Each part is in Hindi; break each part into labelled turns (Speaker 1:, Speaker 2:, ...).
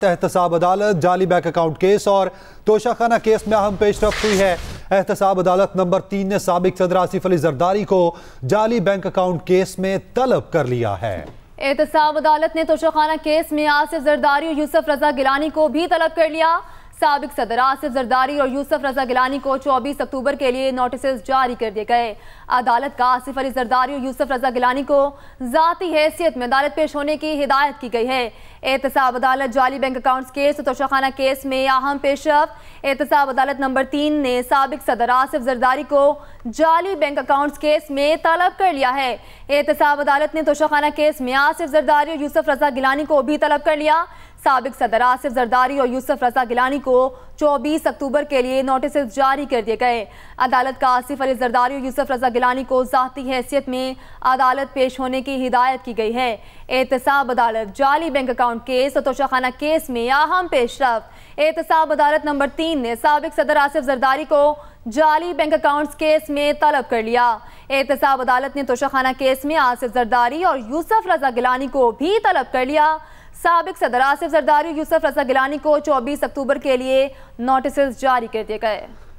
Speaker 1: एहतसाब अदालत जाली बैंक अकाउंट केस और तोशाखाना केस में अहम पेशरफ्त हुई है। एहतसाब अदालत नंबर 3 ने साबिक सदर आसिफ अली जरदारी को जाली बैंक अकाउंट केस में तलब कर लिया है।
Speaker 2: एहतसाब अदालत ने तोशाखाना केस में आसिफ जरदारी और यूसुफ रजा गिलानी को भी तलब कर लिया। साबिक सदर आसिफ जरदारी और यूसुफ रजा गिलानी को 24 अक्टूबर के लिए नोटिस जारी कर दिए गए। अदालत का आसिफ अली जरदारी और यूसुफ रजा गिलानी को जाती हैसियत में अदालत पेश होने की हिदायत की गई है। एहतसाब अदालत जाली बैंक अकाउंट्स केस और तोशाखाना केस में अहम पेशरफ्त। एहतसाब अदालत नंबर 3 ने साबिक सदर आसिफ जरदारी को जाली बैंक अकाउंट्स केस में तलब कर लिया है। एहतसाब अदालत ने तोशाखाना केस में आसिफ जरदारी और यूसुफ रजा गिलानी को भी तलब कर लिया। साबिक सदर आसिफ जरदारी और यूसुफ रजा गिलानी को 24 अक्टूबर के लिए नोटिस जारी कर दिए गए। अदालत का आसिफ अली जरदारी और यूसुफ रजा गिलानी को जाती हैसियत में अदालत पेश होने की हिदायत की गई है। एहतसाब अदालत जाली बैंक अकाउंट केस और तोशाखाना केस में अहम पेशरफ्त। एहतसाब अदालत नंबर 3 ने साबिक सदर आसिफ जरदारी को जाली बैंक अकाउंट्स केस में तलब कर लिया। एहतसाब अदालत ने तोशाखाना केस में आसिफ जरदारी और यूसुफ रजा गिलानी को भी तलब कर लिया। साबिक सदर आसिफ जरदारी और यूसुफ रजा गिलानी को 24 अक्टूबर के लिए नोटिस जारी कर दिए गए।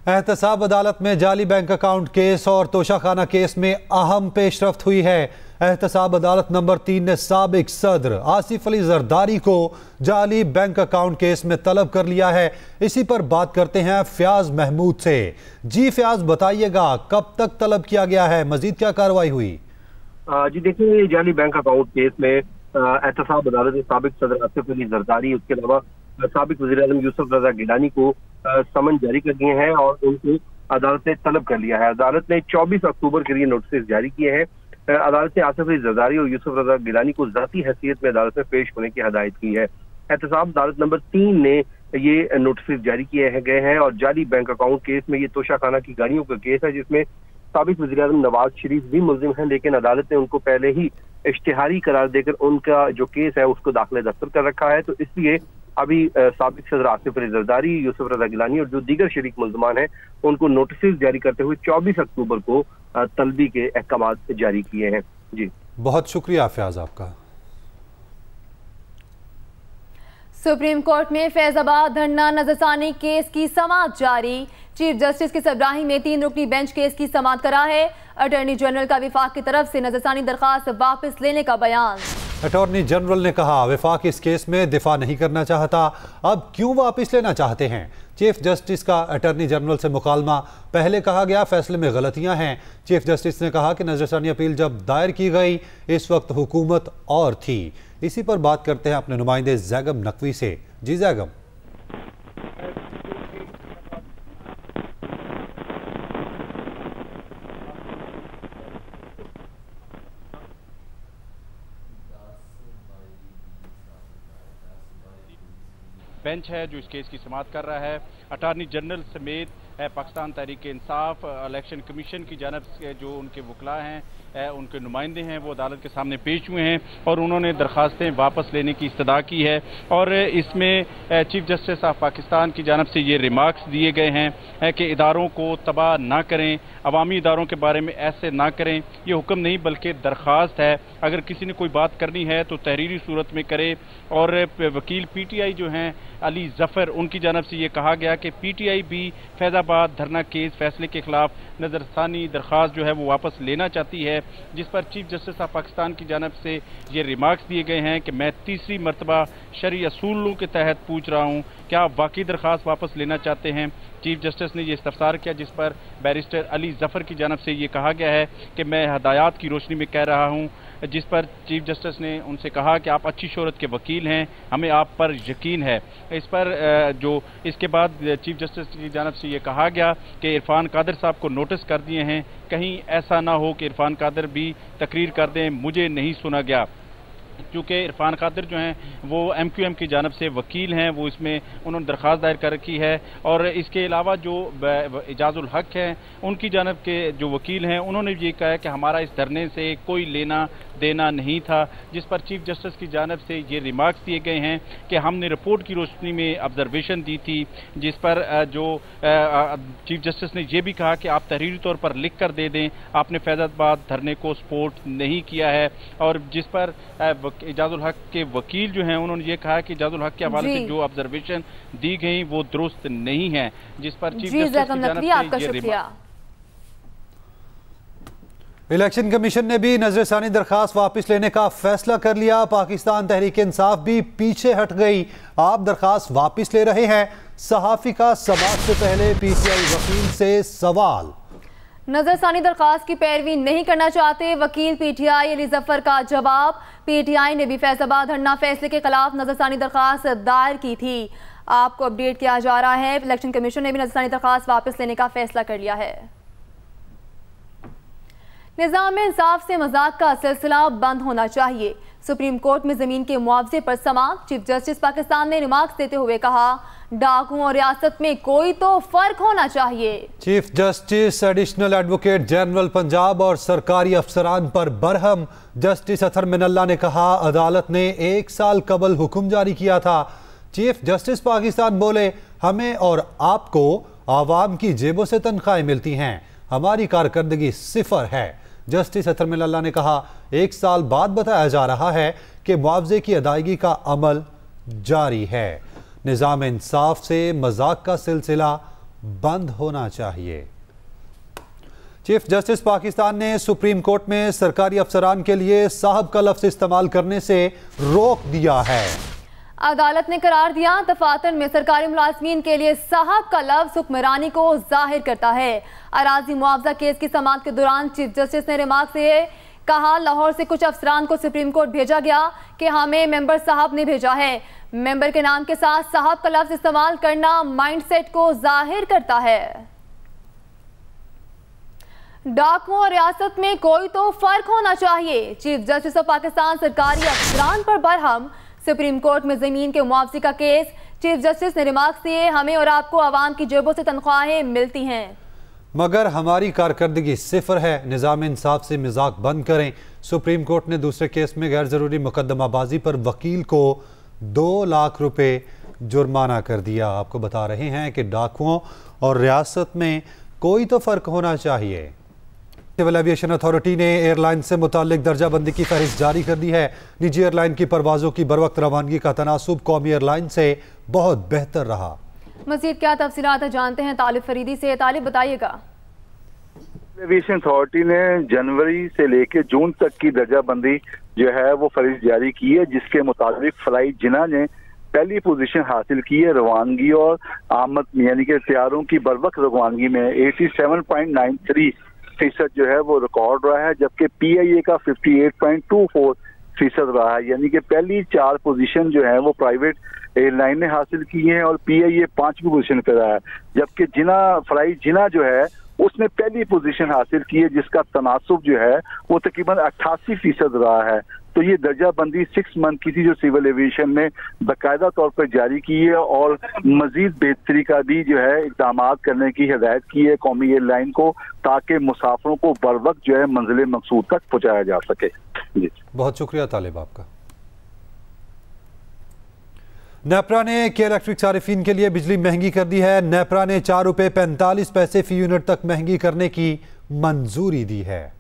Speaker 1: एहतसाब अदालत में जाली बैंक अकाउंट केस और तोशाखाना केस में अहम पेशरफ्त हुई है। एहतसाब अदालत नंबर 3 ने साबिक सदर आसिफ अली जरदारी को जाली बैंक अकाउंट केस में तलब कर लिया है। इसी पर बात करते हैं फयाज महमूद से। जी फयाज, बताइएगा कब तक तलब किया गया है, मजीद क्या कार्रवाई हुई?
Speaker 3: जी देखिए, जाली बैंक अकाउंट केस में एहतसाब अदालत ने साबिक सदर आसिफ अली जरदारी, उसके अलावा साबिक वज़ीर-ए-आज़म यूसुफ रजा गिलानी को समन जारी कर दिए हैं और उनको अदालत ने तलब कर लिया है। अदालत ने 24 अक्टूबर के लिए नोटिस जारी किए हैं। अदालत ने आसिफ अली जरदारी और यूसुफ रजा गिलानी को ज़ाती हैसियत में अदालत में पेश होने की हिदायत की है। एहतसाब अदालत नंबर 3 ने ये नोटिस जारी किए गए हैं और जाली बैंक अकाउंट केस में ये तोशाखाना की गाड़ियों का केस है, जिसमें साबिक वज़ीर-ए-आज़म नवाज शरीफ भी मुल्जिम हैं, लेकिन अदालत ने उनको पहले ही इश्तिहारी करार देकर उनका जो केस है उसको दाखिले दफ्तर कर रखा है। तो इसलिए अभी साबिक सदर आसिफ अली जरदारी, यूसुफ रजा गिलानी और जो दीगर शरीक मुल्ज़मान हैं उनको नोटिस जारी करते हुए 24 अक्टूबर को तलबी के अहकाम जारी किए हैं। जी
Speaker 1: बहुत शुक्रिया फयाज आपका।
Speaker 2: सुप्रीम कोर्ट में फैजाबाद धरना नजरसानी केस की समाअत जारी। चीफ जस्टिस की सरबराही में 3 रुकनी बेंच केस की समाअत करा है। अटॉर्नी जनरल का विफाक की तरफ से नजरसानी दरखास्त वापस लेने का बयान।
Speaker 1: अटॉर्नी जनरल ने कहा विफाक इस केस में दिफा नहीं करना चाहता, अब क्यों वापस लेना चाहते हैं? चीफ जस्टिस का अटॉर्नी जनरल से मुकालमा, पहले कहा गया फैसले में गलतियां हैं। चीफ जस्टिस ने कहा कि नजरसानी अपील जब दायर की गई इस वक्त हुकूमत और थी। इसी पर बात करते हैं अपने नुमाइंदे जैगम नकवी से। जी जैगम।
Speaker 4: बेंच है जो इस केस की समाअत कर रहा है। अटॉर्नी जनरल समेत पाकिस्तान तहरीक इंसाफ, इलेक्शन कमीशन की जानब से जो उनके वकला हैं, उनके नुमाइंदे हैं, वो अदालत के सामने पेश हुए हैं और उन्होंने दरखास्तें वापस लेने की इस्तदा की है। और इसमें चीफ जस्टिस ऑफ पाकिस्तान की जानब से ये रिमार्क्स दिए गए हैं कि इदारों को तबाह ना करें, अवामी इदारों के बारे में ऐसे ना करें। ये हुक्म नहीं बल्कि दरख्वास्त है। अगर किसी ने कोई बात करनी है तो तहरीरी सूरत में करे। और वकील PTI जो हैं अली जफर, उनकी जानब से ये कहा गया कि PTI भी फैजाबाद धरना केस फैसले के खिलाफ नजरसानी दरख्वास्त जो है वो वापस लेना चाहती है, जिस पर चीफ जस्टिस ऑफ पाकिस्तान की जानब से ये रिमार्क्स दिए गए हैं कि मैं तीसरी मरतबा शरई असूलों के तहत पूछ रहा हूँ, क्या आप वाकई दरख्वास्त वापस लेना चाहते हैं? चीफ जस्टिस ने यह इस्तफसार किया, जिस पर बैरिस्टर अली जफर की जानब से ये कहा गया है कि मैं हदायत की रोशनी में कह रहा हूँ, जिस पर चीफ जस्टिस ने उनसे कहा कि आप अच्छी शोहरत के वकील हैं, हमें आप पर यकीन है। इस पर जो इसके बाद चीफ जस्टिस की जानब से ये कहा गया कि इरफान कादिर साहब को नोटिस कर दिए हैं, कहीं ऐसा ना हो कि इरफान कादिर भी तकरीर कर दें मुझे नहीं सुना गया। क्योंकि इरफान कादिर जो हैं वो MQM की जानब से वकील हैं, वो इसमें उन्होंने दरख्वास्त दायर कर रखी है। और इसके अलावा जो इजाजुल हक हैं उनकी जानब के जो वकील हैं उन्होंने ये कहा है कि हमारा इस धरने से कोई लेना देना नहीं था, जिस पर चीफ जस्टिस की जानब से ये रिमार्क्स दिए गए हैं कि हमने रिपोर्ट की रोशनी में ऑब्जर्वेशन दी थी, जिस पर जो चीफ जस्टिस ने यह भी कहा कि आप तहरीरी तौर पर लिख कर दे दें, आपने फैजाबाद धरने को सपोर्ट नहीं किया है। और जिस पर इजाजुल हक के वकील जो हैं उन्होंने ये कहा कि इजाजुल हक के हवाले से जो ऑब्जर्वेशन दी गई वो दुरुस्त नहीं है, जिस पर चीफ जस्टिस की जानिब से ये
Speaker 1: इलेक्शन कमीशन ने भी नजरसानी दरखास्त वापस लेने का फैसला कर लिया। पाकिस्तान तहरीक इंसाफ भी पीछे हट गई। आप दरखास्त वापस ले रहे हैं। सहाफी का समाज से पहले पीसीआई वकील से सवाल।
Speaker 2: नजरसानी दरखास्त की पैरवी नहीं करना चाहते वकील पीटीआई अली जफर का जवाब। पीटीआई ने भी फैसलाबाद धरना फैसले के खिलाफ नजरसानी दरखास्त दायर की थी। आपको अपडेट किया जा रहा है, इलेक्शन कमीशन ने भी नजरसानी दरखास्त वापस लेने का फैसला कर लिया है। निज़ाम इंसाफ से मजाक का सिलसिला बंद होना चाहिए। सुप्रीम कोर्ट में जमीन के मुआवजे पर समाअत। चीफ जस्टिस पाकिस्तान ने रिमार्क्स देते हुए कहा, डाकुओं और रियासत में कोई तो फर्क होना चाहिए।
Speaker 1: Chief justice additional advocate general Punjab और सरकारी अफसरान पर बरहम। जस्टिस अतहर मिनल्ला ने कहा, अदालत ने 1 साल कबल हुक्म जारी किया था। चीफ जस्टिस पाकिस्तान बोले, हमें और आपको आवाम की जेबों से तनख्वाहें मिलती हैं, हमारी कारकर्दगी सिफर है। जस्टिस अतहर मिनल्ला ने कहा, 1 साल बाद बताया जा रहा है कि मुआवजे की अदायगी का अमल जारी है। निज़ाम इंसाफ से मजाक का सिलसिला बंद होना चाहिए। चीफ जस्टिस पाकिस्तान ने सुप्रीम कोर्ट में सरकारी अफसरान के लिए साहब का लफ्ज इस्तेमाल करने से रोक दिया है।
Speaker 2: अदालत ने करार दिया, दफातर में सरकारी मुलाजमीन के लिए साहब का लफ्ज हुक्मरानी को जाहिर करता है। अराजी मुआवजा केस की समाअत के दौरान चीफ जस्टिस ने रिमार्क से कहा, लाहौर से कुछ अफसरान को सुप्रीम कोर्ट भेजा गया कि हमें मेंबर साहब ने भेजा है। मेंबर के नाम के साथ साहब का लफ्ज इस्तेमाल करना माइंडसेट को जाहिर करता है। डाकुओं और रियासत में कोई तो फर्क होना चाहिए। चीफ जस्टिस ऑफ पाकिस्तान सरकारी अफसरान पर बरहम। सुप्रीम कोर्ट में जमीन के मुआवजे का केस। चीफ जस्टिस ने रिमार्क्स दिए, हमें और आपको आवाम की जेबों से तनख्वाहें मिलती हैं,
Speaker 1: मगर हमारी कारकर्दगी सिफर है। निज़ाम इंसाफ से मजाक बंद करें। सुप्रीम कोर्ट ने दूसरे केस में गैर जरूरी मुकदमाबाजी पर वकील को 2 लाख रुपए जुर्माना कर दिया। आपको बता रहे हैं कि डाकुओं और रियासत में कोई तो फर्क होना चाहिए। सिविल एविएशन अथॉरिटी ने एयरलाइन से मुतालिक दर्जाबंदी की फहरिस्त जारी कर दी है। निजी एयरलाइन की परवाजों की बरवक्त रवानगी का तनासुब कौमी एयरलाइन से बहुत बेहतर रहा।
Speaker 2: मज़ीद क्या तफसीलात जानते हैं तालिब फरीदी से। तालिब बताइएगा।
Speaker 5: एविएशन अथॉरिटी ने जनवरी से लेकर जून तक की दर्जाबंदी जो है वो फहरिस्त जारी की है, जिसके मुताबिक फ्लाइट जिना ने पहली पोजीशन हासिल की है रवानगी और आमद यानी कि तैयारों की बरवक्त रवानगी में 87.93% जो है वो रिकॉर्ड रहा है, जबकि PIA का 58.24% रहा है। यानी कि पहली 4 पोजीशन जो है वो प्राइवेट एयरलाइन ने हासिल की है और PIA 5वीं पोजीशन पर रहा है, जबकि फ्लाइट जिना जो है उसने पहली पोजीशन हासिल की है, जिसका तनासुब जो है वो तकरीबन 88% रहा है। तो ये दर्जाबंदी 6 मंथ की थी जो सिविल एविएशन ने बाकायदा तौर पर जारी की है और मजीद बेहतरी का भी जो है इक़दाम करने की हिदायत की है कौमी एयरलाइन को, ताकि मुसाफिरों को बर वक्त जो है मंजिल मकसूद तक पहुँचाया जा सके। जी
Speaker 1: बहुत शुक्रिया तालिब आपका। नेपरा ने के इलेक्ट्रिक सारिफीन के लिए बिजली महंगी कर दी है। नेपरा ने 4 रुपये 45 पैसे फी यूनिट तक महंगी करने की मंजूरी दी है।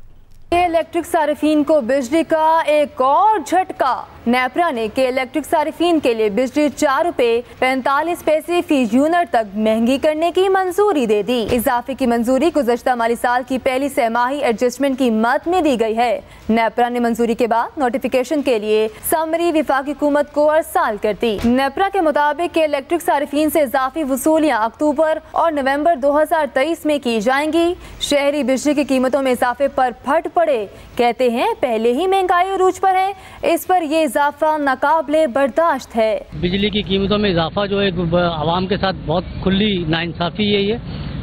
Speaker 2: के इलेक्ट्रिक सारिफीन को बिजली का एक और झटका। नेपरा ने के इलेक्ट्रिक सारिफीन के लिए बिजली 4 रुपये 45 पैसे फी यूनिट तक महंगी करने की मंजूरी दे दी। इजाफे की मंजूरी गुज़श्ता माली साल की पहली सहमाही एडजस्टमेंट की मद में दी गई है। नेपरा ने मंजूरी के बाद नोटिफिकेशन के लिए समरी विफाकी हुकूमत को अरसाल कर दी। नेपरा के मुताबिक के इलेक्ट्रिक सारिफीन से इजाफी वसूलियाँ अक्टूबर और नवम्बर 2023 में की जाएंगी। शहरी बिजली की कीमतों में इजाफे पर फट पड़े। कहते हैं पहले ही महंगाई अरूज पर है, इस पर ये इजाफा नाकाबिले बर्दाश्त है।
Speaker 6: बिजली की कीमतों में इजाफा जो है आवाम के साथ बहुत खुली नाइंसाफी है। ये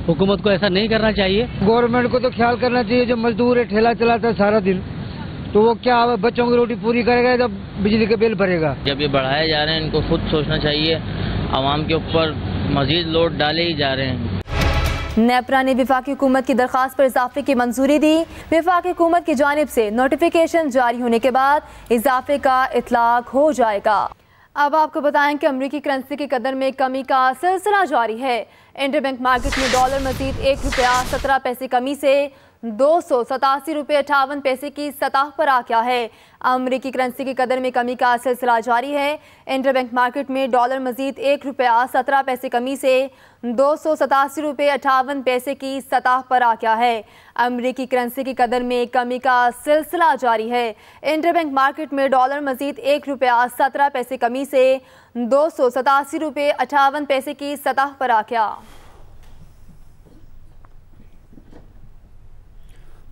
Speaker 6: हुकूमत को ऐसा नहीं करना चाहिए।
Speaker 7: गवर्नमेंट को तो ख्याल करना चाहिए, जो मजदूर है ठेला चलाता है सारा दिन, तो वो क्या बच्चों की रोटी पूरी करेगा जब बिजली का बिल भरेगा।
Speaker 8: जब ये बढ़ाए जा रहे हैं इनको खुद सोचना चाहिए, आवाम के ऊपर मजीद लोड डाले ही जा रहे हैं।
Speaker 2: नेपरा ने विफाकी हुकूमत की दरखास्त पर इजाफे की मंजूरी दी। विफाकी हुकूमत की जानिब से नोटिफिकेशन जारी होने के बाद इजाफे का इतलाक हो जाएगा। अब आपको बताएं कि अमरीकी करेंसी की कदर में कमी का सिलसिला जारी है। इंटरबैंक मार्केट में डॉलर मजीद ₹1.17 कमी से 287 रुपये 58 पैसे की सतह पर आ गया है। अमरीकी करेंसी की कदर में कमी का सिलसिला जारी है। इंटरबैंक मार्केट में डॉलर मजीद ₹1.17 कमी से 287 रुपये 58 पैसे की सतह पर आ गया है। अमरीकी करेंसी की कदर में कमी का सिलसिला जारी है। इंटरबैंक मार्केट में डॉलर मजीद ₹1.17 कमी से 287 रुपये 58 पैसे की सतह पर आ गया।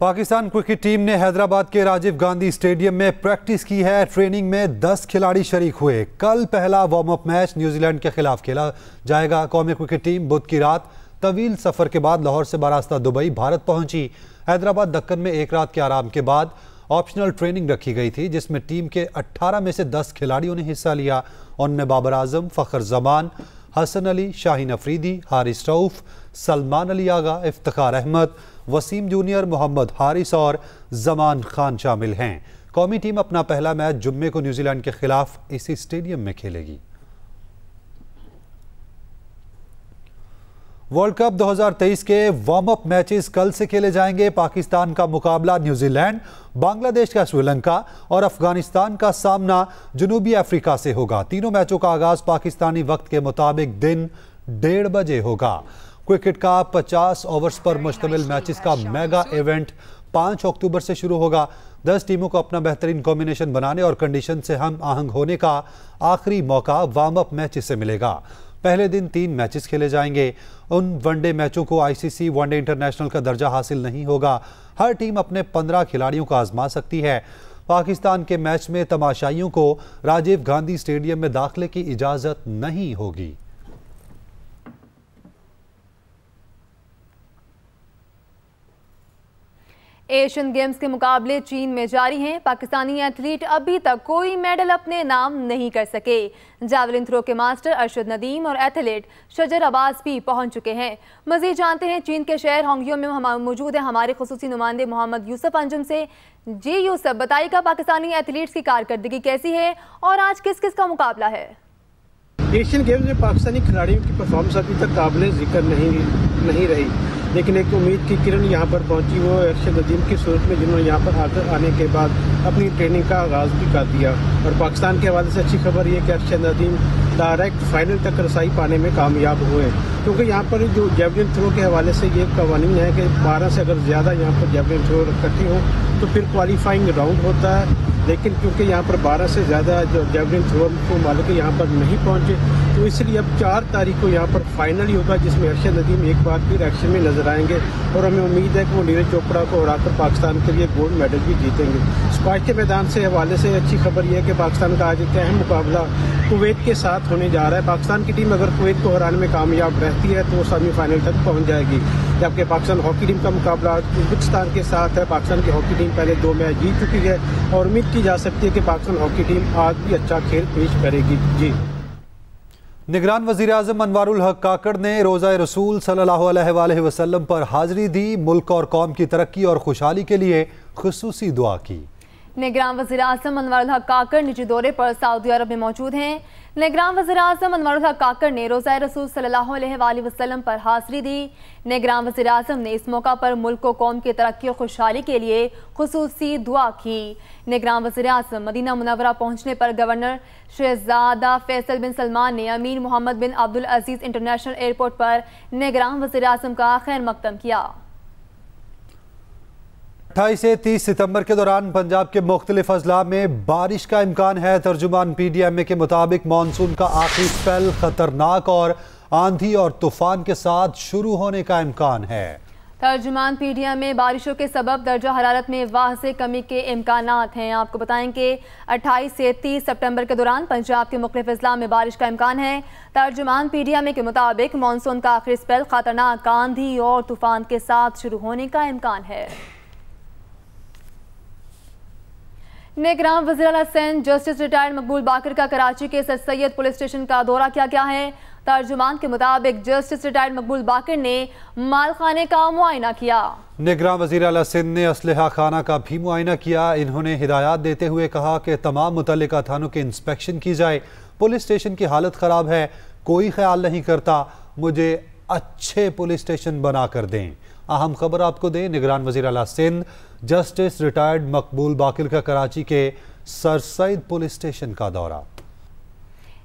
Speaker 1: पाकिस्तान क्रिकेट टीम ने हैदराबाद के राजीव गांधी स्टेडियम में प्रैक्टिस की है। ट्रेनिंग में 10 खिलाड़ी शरीक हुए। कल पहला वार्म अप मैच न्यूजीलैंड के खिलाफ खेला जाएगा। कौमी क्रिकेट टीम बुध की रात तवील सफर के बाद लाहौर से बरास्ता दुबई भारत पहुंची। हैदराबाद दक्कन में एक रात के आराम के बाद ऑप्शनल ट्रेनिंग रखी गई थी, जिसमें टीम के 18 में से 10 खिलाड़ियों ने हिस्सा लिया। उनमें बाबर आजम, फखर जमान, हसन अली, शाहीन अफरीदी, हारिस रऊफ, सलमान अली आगा, इफ्तिखार अहमद, वसीम जूनियर, मोहम्मद हारिस और जमान खान शामिल हैं। कौमी टीम अपना पहला मैच जुम्मे को न्यूजीलैंड के खिलाफ इसी स्टेडियम में खेलेगी। वर्ल्ड कप 2023 के वार्म अप मैचेस कल से खेले जाएंगे। पाकिस्तान का मुकाबला न्यूजीलैंड, बांग्लादेश का श्रीलंका और अफगानिस्तान का सामना जनूबी अफ्रीका से होगा। तीनों मैचों का आगाज पाकिस्तानी वक्त के मुताबिक दिन 1:30 बजे होगा। क्रिकेट का 50 ओवर्स पर मुश्तमिल मैचेस का मेगा इवेंट 5 अक्टूबर से शुरू होगा। 10 टीमों को अपना बेहतरीन कॉम्बिनेशन बनाने और कंडीशन से हम आहंग होने का आखिरी मौका वार्म अप मैचेस से मिलेगा। पहले दिन 3 मैचेस खेले जाएंगे। उन वनडे मैचों को आईसीसी वनडे इंटरनेशनल का दर्जा हासिल नहीं होगा। हर टीम अपने 15 खिलाड़ियों को आजमा सकती है। पाकिस्तान के मैच में तमाशाइयों को राजीव गांधी स्टेडियम में दाखिले की इजाजत नहीं होगी।
Speaker 2: एशियन गेम्स के मुकाबले चीन में जारी हैं। पाकिस्तानी एथलीट अभी तक कोई मेडल अपने नाम नहीं कर सके। जैवलिन थ्रो के मास्टर अरशद नदीम और एथलीट शजर अब्बास भी पहुंच चुके हैं। मजीद जानते हैं चीन के शहर होंगियो में मौजूद है हमारे खुसूसी नुमाइंदे मोहम्मद यूसुफ अंजुम से। जी यूसुफ, बताइएगा पाकिस्तानी एथलीट्स की कारकर्दगी कैसी है और आज किस किस का मुकाबला है?
Speaker 9: एशियन गेम्स में पाकिस्तानी खिलाड़ियों की परफॉर्मेंस अभी तक काबिल जिक्र नहीं रही, लेकिन एक उम्मीद की किरण यहाँ पर पहुंची, वो अरशद नदीम की सूरत में, जिन्होंने यहाँ पर आने के बाद अपनी ट्रेनिंग का आगाज़ भी कर दिया। और पाकिस्तान के हवाले से अच्छी खबर ये कि अरशद नदीम डायरेक्ट फाइनल तक रसाई पाने में कामयाब हुए, क्योंकि यहाँ पर जो जेवलिन थ्रो के हवाले से ये कवानीन है कि 12 से अगर ज़्यादा यहाँ पर जेवलिन थ्रो इकट्ठी हो तो फिर क्वालिफाइंग राउंड होता है। लेकिन क्योंकि यहाँ पर 12 से ज़्यादा जो जेवलिन थ्रो को मालिक यहाँ पर नहीं पहुँचे, तो इसलिए अब 4 तारीख को यहाँ पर फाइनल ही होगा, जिसमें अरशद नदीम एक बार फिर एक्शन में नजर आएंगे और हमें उम्मीद है कि वो नीरज चोपड़ा को हराकर पाकिस्तान के लिए गोल्ड मेडल भी जीतेंगे। स्क्वैश के मैदान से हवाले से अच्छी खबर यह है कि पाकिस्तान का आज एक अहम मुकाबला कुवैत के साथ होने जा रहा है। पाकिस्तान की टीम अगर कुवैत को हराने में कामयाब रहती है तो वो सेमीफाइनल तक पहुँच जाएगी, जबकि पाकिस्तान हॉकी टीम का मुकाबला उज्बेकिस्तान के साथ है। पाकिस्तान की हॉकी टीम पहले 2 मैच जीत चुकी है और उम्मीद की जा सकती है कि पाकिस्तान हॉकी टीम आज भी अच्छा खेल पेश करेगी। जी,
Speaker 1: निगरान वज़ीर आज़म अनवारुल हक काकड़ ने रोज़ा रसूल सल्लल्लाहु अलैहि वसल्लम पर हाजिरी दी। मुल्क और कौम की तरक्की और खुशहाली के लिए खुसूसी दुआ की।
Speaker 2: निगरान वज़ीर आज़म अनवारुल हक काकड़ निजी दौरे पर सऊदी अरब में मौजूद हैं। निगरान वज़ीर आज़म अनवारुल हक काकड़ ने रोज़ा रसूल सल्लल्लाहु अलैहि वसल्लम पर हाजिरी दी। निगरान वज़ीर आज़म ने इस मौका पर मुल्क और कौम की तरक्की और खुशहाली के लिए खुसूसी दुआ की। निगरान वज़ीर आज़म मदीना मुनव्वरा पहुंचने पर गवर्नर शहजादा फैसल बिन सलमान ने अमीर मोहम्मद बिन अब्दुल अजीज़ इंटरनेशनल एयरपोर्ट पर निगरान वज़ीर आज़म का खैर मकदम किया।
Speaker 1: 28 से 30 सितंबर के दौरान पंजाब के मुख्तलिफ अजला में बारिश का इम्कान है। तर्जुमान PDMA के मुताबिक मानसून का आखिरी स्पेल खतरनाक और आंधी और तूफान के साथ शुरू होने का इम्कान है।
Speaker 2: तर्जुमान PDMA बारिशों के सबब दर्जा हरारत में वाज़े कमी के इम्कानात हैं। आपको बताएं कि 28 से 30 सितंबर के दौरान पंजाब के मुख्तलिफ अजला में बारिश का इम्कान है। तर्जुमान PDMA के मुताबिक मानसून का आखिरी स्पेल खतरनाक आंधी और तूफान के साथ शुरू होने का इम्कान है। निगरान वज़ीर आला सिंध जस्टिस रिटायर्ड मकबूल बाकर का कराची के सर सैयद पुलिस स्टेशन का दौरा किया गया है। तर्जुमान के मुताबिक जस्टिस रिटायर्ड मकबूल बाकर ने मालखाने का मुआयना किया।
Speaker 1: निगरान वज़ीर आला सिंध ने असलहा खाना का भी मुआयना किया। इन्होंने हिदायत देते हुए कहा कि तमाम मुतल्लिका थानों के इंस्पेक्शन की जाए। पुलिस स्टेशन की हालत ख़राब है, कोई ख्याल नहीं करता। मुझे अच्छे पुलिस स्टेशन बनाकर दें। अहम खबर आपको दें, निगरान वज़ीर आला सिंध जस्टिस रिटायर्ड मकबूल बाकिर का कराची के सर सईद पुलिस स्टेशन का दौरा।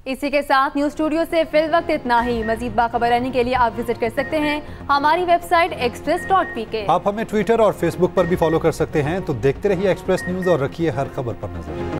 Speaker 2: इसी के साथ न्यूज स्टूडियो से फिल वक्त इतना ही। मजीद बाखबर रहने के लिए आप विजिट कर सकते हैं हमारी वेबसाइट express.pk।
Speaker 1: आप हमें ट्विटर और फेसबुक पर भी फॉलो कर सकते हैं। तो देखते रहिए एक्सप्रेस न्यूज और रखिए हर खबर पर नजर।